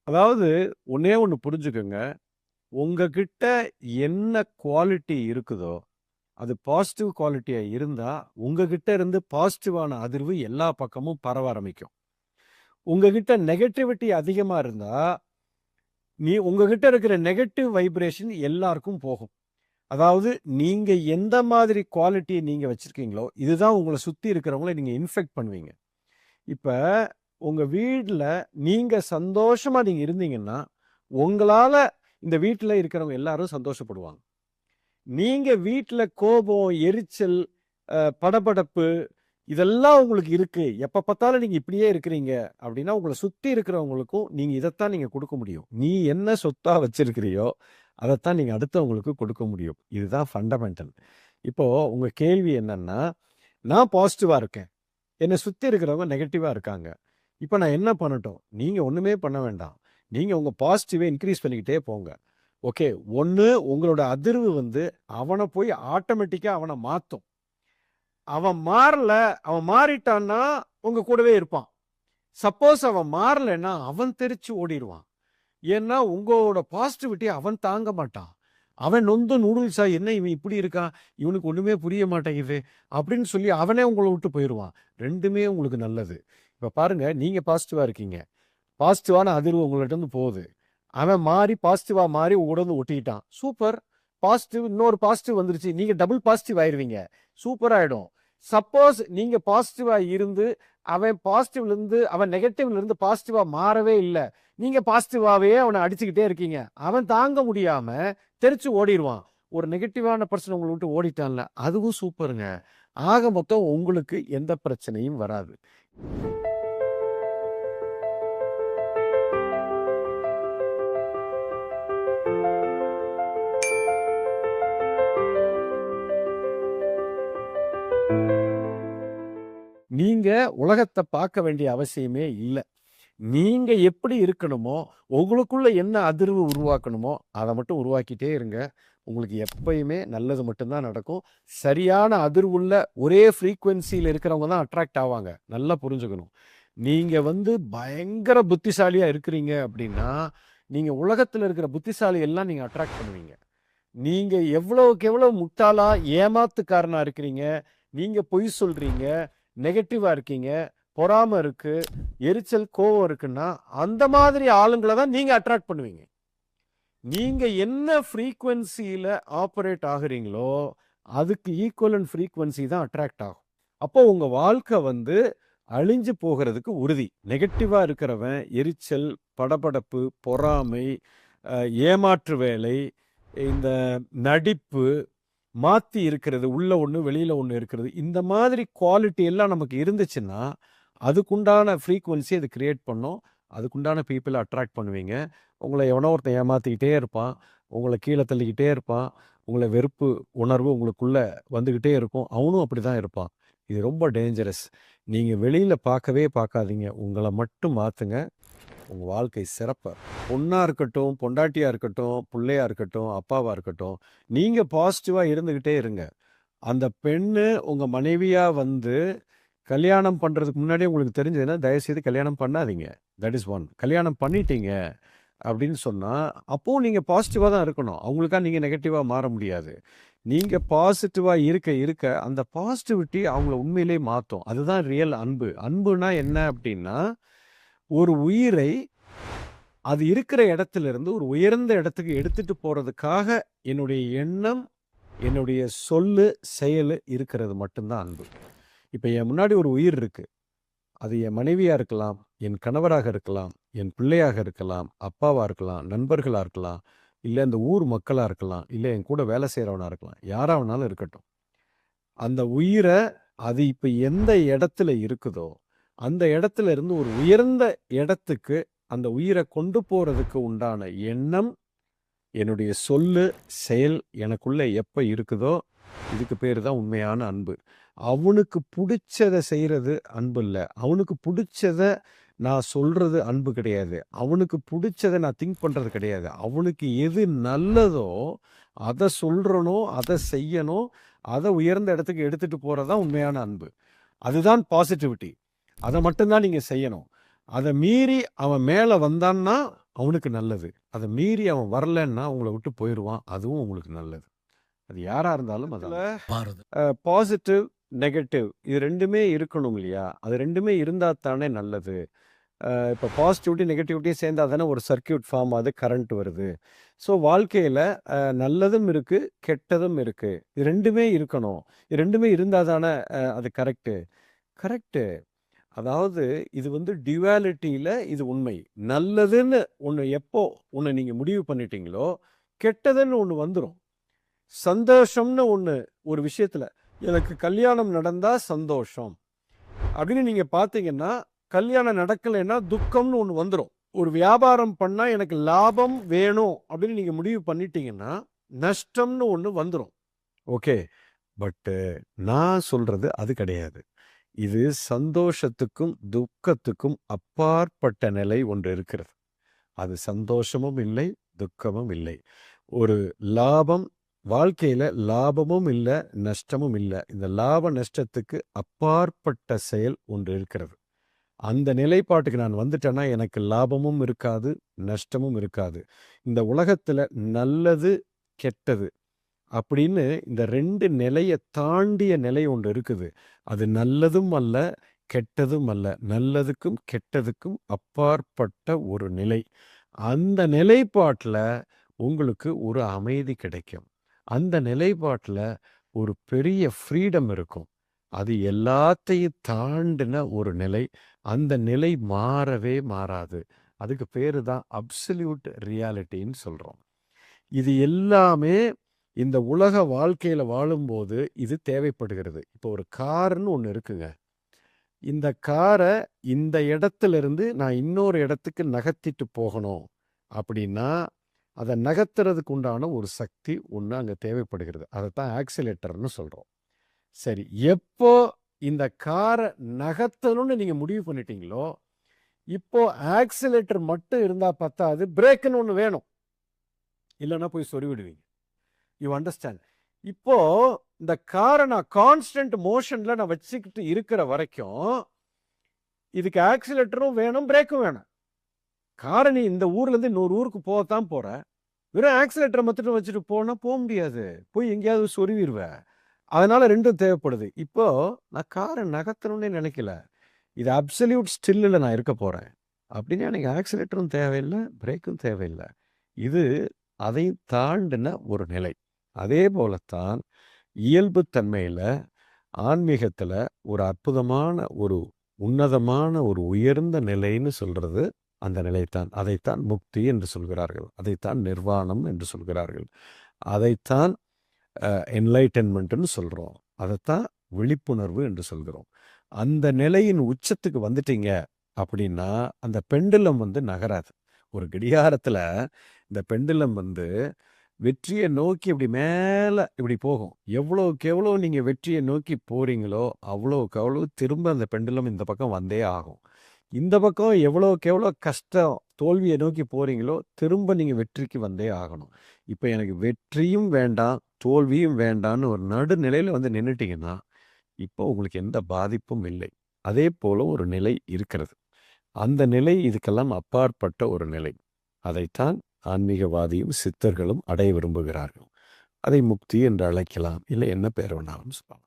அதாவது ஒண்ணே ஒண்ணு புரிஞ்சுக்கங்க. உங்ககிட்ட என்ன குவாலிட்டி இருக்குதோ, அது பாசிட்டிவ் குவாலிட்டியா இருந்தா, உங்ககிட்ட இருந்து பாசிட்டிவான அதிர்வு எல்லா பக்கமும் பரவ ஆரம்பிக்கும். உங்ககிட்ட நெகட்டிவிட்டி அதிகமா இருந்தா, உங்ககிட்ட இருக்கிற நெகட்டிவ் வைப்ரேஷன் எல்லாருக்கும் போகும். அதாவது நீங்க எந்த மாதிரி குவாலிட்டிய நீங்க வச்சிருக்கீங்களோ, இதுதான் உங்கள சுத்தி இருக்கிறவங்கள நீங்க இன்ஃபெக்ட் பண்ணுவீங்க. இப்ப உங்க வீட்ல நீங்க சந்தோஷமா நீங்க இருந்தீங்கன்னா, உங்களால இந்த வீட்ல இருக்கிறவங்க எல்லாரும் சந்தோஷப்படுவாங்க. நீங்க வீட்ல கோபம், எரிச்சல், படபடப்பு இதெல்லாம் உங்களுக்கு இருக்கு. எப்ப பார்த்தாலும் நீங்க இப்படியே இருக்கிறீங்க அப்படின்னா, உங்கள சுத்தி இருக்கிறவங்களுக்கும் நீங்க இதத்தான் நீங்க குடுக்க முடியும். நீ என்ன சொத்தா வச்சிருக்கிறியோ, அதத்தான் நீங்க அடுத்தவங்களுக்கு கொடுக்க முடியும். இதுதான் ஃபண்டமெண்டல். இப்போ உங்க கேள்வி என்னன்னா, நான் பாசிட்டிவா இருக்கேன். என்ன சுத்தி இருக்கிறவங்க நெகட்டிவா இருக்காங்க. இப்ப நான் என்ன பண்ணட்டும்? நீங்க ஒண்ணுமே பண்ண வேண்டாம். நீங்க உங்க பாசிட்டிவ இன்கிரீஸ் பண்ணிக்கிட்டே போங்க. ஓகே. ஒண்ணு உங்களோட அதிர்வு வந்து அவன போய் ஆட்டோமேட்டிக்கா அவன மாத்தும். அவன் மாறல, அவன் மாறிட்டான்னா உங்க கூடவே இருப்பான். சப்போஸ் அவன் மாறலன்னா அவன் தெறிச்சு ஓடிருவான். ஏன்னா உங்களோட பாசிட்டிவிட்டிய அவன் தாங்க மாட்டான். அவன் நொந்து நூடுல்ஸா என்ன இவன் இப்படி இருக்கான்? இவனுக்கு ஒண்ணுமே புரிய மாட்டேங்குது. அப்படின்னு சொல்லி அவனே உங்கள விட்டு போயிருவான். 2மே உங்களுக்கு நல்லது. இப்ப பாருங்க, நீங்க பாசிட்டிவா இருக்கீங்க. பாசிட்டிவான அதிர்வு உங்கள்ட்ட போகுது. அவன் மாறி பாசிட்டிவா மாறி உங்க கூட ஒட்டிக்கிட்டான். சூப்பர். பாசிட்டிவ் இன்னொரு பாசிட்டிவ் வந்துருச்சு. நீங்க டபுள் பாசிட்டிவ் ஆயிருவீங்க. சூப்பர் ஆயிடும். சப்போஸ் நீங்க பாசிட்டிவா இருந்து அவன் நெகட்டிவ்ல இருந்து பாசிட்டிவா மாறவே இல்ல. நீங்க பாசிட்டிவாவே அவனை அடிச்சுக்கிட்டே இருக்கீங்க. அவன் தாங்க முடியாம தெரிச்சு ஓடிடுவான். ஒரு நெகட்டிவான பர்சன் உங்களை விட்டு ஓடிட்டான்ல, அதுவும் சூப்பருங்க. ஆக மொத்தம் உங்களுக்கு எந்த பிரச்சனையும் வராது. நீங்க உலகத்த பார்க்க வேண்டிய அவசியமே இல்ல. நீங்க எப்படி இருக்கணுமோ, உங்களுக்குள்ள என்ன அதிர்வு உருவாக்கணுமோ, அத மட்டும் உருவாக்கிட்டே இருங்க. உங்களுக்கு எப்பயுமே நல்லது மட்டும் தான் நடக்கும். சரியான அதிர்வுள்ள ஒரே ஃப்ரீக்வென்சில இருக்கிறவங்க தான் அட்ராக்ட் ஆவாங்க. நல்லா புரிஞ்சுக்கணும். நீங்க வந்து பயங்கர புத்திசாலியா இருக்கிறீங்க அப்படின்னா, நீங்க உலகத்துல இருக்கிற புத்திசாலி எல்லாம் நீங்க அட்ராக்ட் பண்ணுவீங்க. நீங்க எவ்வளவுக்கு எவ்வளவு முட்டாளா, ஏமாத்துக்காரனா இருக்கிறீங்க, நீங்க பொய் சொல்றீங்க, நெகட்டிவா இருக்கீங்க, பொறாம இருக்கு, எரிச்சல், கோவம் இருக்குன்னா, அந்த மாதிரி ஆளுங்கள தான் நீங்க அட்ராக்ட் பண்ணுவீங்க. நீங்க என்ன ஃப்ரீக்வென்சில ஆப்பரேட் ஆகுறீங்களோ, அதுக்கு ஈக்குவலன்ட் ஃப்ரீக்வென்சி தான் அட்ராக்ட் ஆகும். அப்போ உங்க வாழ்க்கை வந்து அழிஞ்சு போகிறதுக்கு உறுதி. நெகட்டிவா இருக்கிறவன் எரிச்சல், படபடப்பு, பொறாமை, ஏமாற்று வேலை, இந்த நடிப்பு, மாத்தி இருக்கிறது, உள்ள ஒண்ணு, வெளியில ஒண்ணு இருக்கிறது. இந்த மாதிரி குவாலிட்டி எல்லாம் நமக்கு இருந்துச்சுன்னா, அதுக்குண்டான ஃப்ரீக்வென்சி அது கிரியேட் பண்ணும். அதுக்குண்டான பீப்பிள அட்ராக்ட் பண்ணுவீங்க. உங்கள எவனோ ஒருத்தன் ஏமாத்திக்கிட்டே இருப்பான். உங்கள கீழ தள்ளிக்கிட்டே இருப்பான். உங்கள வெறுப்பு உணர்வு உங்களுக்குள்ள வந்துகிட்டே இருக்கும். அவனும் அப்படிதான் இருப்பான். இது ரொம்ப டேஞ்சரஸ். நீங்க வெளியில பார்க்கவே பார்க்காதீங்க. உங்கள மட்டும் மாத்துங்க. உங்க வாழ்க்கை சிறப்பா பொண்ணா இருக்கட்டும், பொண்டாட்டியா இருக்கட்டும், புள்ளையா இருக்கட்டும், அப்பாவா இருக்கட்டும், நீங்க பாசிட்டிவா இருந்துகிட்டே இருங்க. அந்த பெண்ணு உங்க மனைவியா வந்து கல்யாணம் பண்றதுக்கு முன்னாடியே உங்களுக்கு தெரிஞ்சதுன்னா, தயவுசெய்து கல்யாணம் பண்ணாதீங்க. That is one. கல்யாணம் பண்ணிட்டீங்க அப்படின்னு சொன்னா, அப்பவும் நீங்க பாசிட்டிவா தான் இருக்கணும். அவங்களுக்கா நீங்க நெகட்டிவா மாற முடியாது. நீங்க பாசிட்டிவா இருக்க இருக்க, அந்த பாசிட்டிவிட்டி அவங்கள உண்மையிலேயே மாத்தும். அதுதான் ரியல் அன்பு. அன்புனா என்ன அப்படின்னா, ஒரு உயிரை அது இருக்கிற இடத்திலிருந்து ஒரு உயர்ந்த இடத்துக்கு எடுத்துட்டு போறதுக்காக என்னுடைய எண்ணம், என்னுடைய சொல்லு, செயலு இருக்கிறது மட்டும்தான் அன்பு. இப்ப என் முன்னாடி ஒரு உயிர் இருக்கு. அது என் மனைவியா இருக்கலாம், என் கணவராக இருக்கலாம், என் பிள்ளையாக இருக்கலாம், அப்பாவா இருக்கலாம், நண்பர்களா இருக்கலாம், இல்ல இந்த ஊர் மக்களா இருக்கலாம், இல்ல என் கூட வேலை செய்றவனா இருக்கலாம். யாரா வேணாலும் இருக்கட்டும். அந்த உயிர அது இப்ப எந்த இடத்துல இருக்குதோ, அந்த இடத்துல இருந்து ஒரு உயர்ந்த இடத்துக்கு அந்த உயிர கொண்டு போறதுக்கு உண்டான எண்ணம், என்னுடைய சொல்லு, செயல் எனக்குள்ள எப்ப இருக்குதோ, இதுக்கு பேரு தான் உண்மையான அன்பு. அவனுக்கு புடிச்சத செய்றது அன்பு இல்ல. அவனுக்கு புடிச்சத நான் சொல்றது அன்பு கிடையாது. அவனுக்கு புடிச்சத நான் திங்க் பண்றது கிடையாது. அவனுக்கு எது நல்லதோ, அத சொல்றணும், அத செய்யணும், அத உயர்ந்த இடத்துக்கு எடுத்துட்டு போறது தான் உண்மையான அன்பு. அதுதான் பாசிட்டிவிட்டி. அத மட்டும் தான் நீங்க செய்யணும். அத மீறி அவன் மேல வந்தான்னா, அவனுக்கு நல்லது. அத மீறி அவன் வரலன்னா உங்கள விட்டு போயிருவான். அதுவும் உங்களுக்கு நல்லது. அது யாரா இருந்தாலும் அதான். மாறுது. பாசிட்டிவ், நெகட்டிவ் இது 2மே இருக்கணும் இல்லையா? அது 2மே இருந்தா தானே நல்லது. இப்போ பாசிட்டிவிட்டி, நெகட்டிவிட்டியும் சேர்ந்தா தானே ஒரு சர்க்யூட் ஃபார்ம் ஆகுது, கரண்ட் வருது. ஸோ வாழ்க்கையில நல்லதும் இருக்கு, கெட்டதும் இருக்கு. இது 2மே இருக்கணும். இது 2மே இருந்தா தானே அது கரெக்ட்டு. கரெக்ட்டு. அதாவது இது வந்து டுவாலிட்டியில இது உண்மை. நல்லதுன்னு ஒண்ணு நீங்க முடிவு பண்ணிட்டீங்களோ, கெட்டதுன்னு ஒண்ணு வந்துரும். சந்தோஷம்னு ஒண்ணு ஒரு விஷயத்துல, எனக்கு கல்யாணம் நடந்தா சந்தோஷம் அப்படின்னு நீங்க பார்த்தீங்கன்னா, கல்யாணம் நடக்கலைன்னா துக்கம்னு ஒண்ணு வந்துரும். ஒரு வியாபாரம் பண்ணா எனக்கு லாபம் வேணும் அப்படின்னு நீங்க முடிவு பண்ணிட்டீங்கன்னா, நஷ்டம்னு ஒண்ணு வந்துரும். ஓகே. பட்டு நான் சொல்றது அது கிடையாது. இது சந்தோஷத்துக்கும், துக்கத்துக்கும் அப்பாற்பட்ட நிலை ஒன்று இருக்கிறது. அது சந்தோஷமும் இல்லை, துக்கமும் இல்லை. ஒரு லாபம் வாழ்க்கையில லாபமும் இல்ல, நஷ்டமும் இல்ல. இந்த லாப நஷ்டத்துக்கு அப்பாற்பட்ட செயல் ஒன்று இருக்கிறது. அந்த நிலைப்பாட்டுக்கு நான் வந்துட்டேன்னா, எனக்கு லாபமும் இருக்காது, நஷ்டமும் இருக்காது. இந்த உலகத்துல நல்லது, கெட்டது அப்படின்னு இந்த 2 நிலைய தாண்டிய நிலை ஒன்று இருக்குது. அது நல்லதும் அல்ல, கெட்டதும் அல்ல. நல்லதுக்கும், கெட்டதுக்கும் அப்பாற்பட்ட ஒரு நிலை. அந்த நிலைப்பாட்டுல உங்களுக்கு ஒரு அமைதி கிடைக்கும். அந்த நிலைப்பாட்டுல ஒரு பெரிய ஃப்ரீடம் இருக்கும். அது எல்லாத்தையும் தாண்டின ஒரு நிலை. அந்த நிலை மாறவே மாறாது. அதுக்கு பேரு தான் அப்சல்யூட் ரியாலிட்டின்னு சொல்றோம். இது எல்லாமே இந்த உலக வாழ்க்கையில வாழும்போது இது தேவைப்படுகிறது. இப்போ ஒரு கார்ன்னு ஒண்ணு இருக்குங்க. இந்த கார இந்த இடத்திலிருந்து நான் இன்னொரு இடத்துக்கு நகர்த்திட்டு போகணும் அப்படின்னா, அத நகர்த்துறதுக்கு உண்டான ஒரு சக்தி ஒண்ணு அங்க தேவைப்படுகிறது. அதத்தான் ஆக்சிலேட்டர்ன்னு சொல்றோம். சரி, எப்போ இந்த கார நகர்த்தணும்னு நீங்க முடிவு பண்ணிட்டீங்களோ, இப்போ ஆக்சிலேட்டர் மட்டும் இருந்தா பத்தாது, பிரேக்குன்னு ஒண்ணு வேணும். இல்லன்னா போய் சொருவிடுவீங்க. You understand? இப்போ இந்த கார நான் கான்ஸ்டன்ட் மோஷன்ல நான் வச்சுக்கிட்டு இருக்கிற வரைக்கும், இதுக்கு ஆக்சிலேட்டரும் வேணும், பிரேக்கும் வேணும். கார நீ இந்த ஊர்ல இருந்து இன்னொரு ஊருக்கு போகத்தான் போற. வெறும் ஆக்சிலேட்டரை மட்டும் வச்சுட்டு போனா போக முடியாது. போய் எங்கேயாவது சொருவிருவ. அதனால 2ம் தேவைப்படுது. இப்போ நான் காரை நகர்த்தணும்னே நினைக்கல. இது அப்சல்யூட் ஸ்டில்ல நான் இருக்க போறேன். அப்படின்னா எனக்கு ஆக்சிலேட்டரும் தேவையில்ல, பிரேக்கும் தேவையில்ல. இது அதையும் தாண்டின ஒரு நிலை. அதே போலத்தான் இயல்பு தன்மையில, ஆன்மீகத்துல ஒரு அற்புதமான, ஒரு உன்னதமான, ஒரு உயர்ந்த நிலைன்னு சொல்றது அந்த நிலைத்தான். அதைத்தான் முக்தி என்று சொல்கிறார்கள். அதைத்தான் நிர்வாணம் என்று சொல்கிறார்கள். அதைத்தான் என்லைட்டன்மெண்ட்னு சொல்றோம். அதைத்தான் விழிப்புணர்வு என்று சொல்கிறோம். அந்த நிலையின் உச்சத்துக்கு வந்துட்டீங்க அப்படின்னா, அந்த பெண்டுலம் வந்து நகராது. ஒரு கடிகாரத்துல இந்த பெண்டுலம் வந்து வெற்றியை நோக்கி இப்படி மேல இப்படி போகும். எவ்வளவுக்கு எவ்வளோ நீங்க வெற்றியை நோக்கி போறீங்களோ, அவ்வளவுக்கு அவ்வளவு திரும்ப அந்த பெண்டுலம் இந்த பக்கம் வந்தே ஆகும். இந்த பக்கம் எவ்வளவுக்கு எவ்வளோ கஷ்டம், தோல்வியை நோக்கி போறீங்களோ, திரும்ப நீங்க வெற்றிக்கு வந்தே ஆகணும். இப்ப எனக்கு வெற்றியும் வேண்டாம், தோல்வியும் வேண்டான்னு ஒரு நடுநிலையில வந்து நின்னுட்டீங்கன்னா, இப்போ உங்களுக்கு எந்த பாதிப்பும் இல்லை. அதே போல ஒரு நிலை இருக்கிறது. அந்த நிலை இதுக்கெல்லாம் அப்பாற்பட்ட ஒரு நிலை. அதைத்தான் ஆன்மீகவாதியும், சித்தர்களும் அடைய விரும்புகிறார்கள். அதை முக்தி என்று அழைக்கலாம். இல்லை என்ன பேர் வேணாலும் சொல்லலாம்.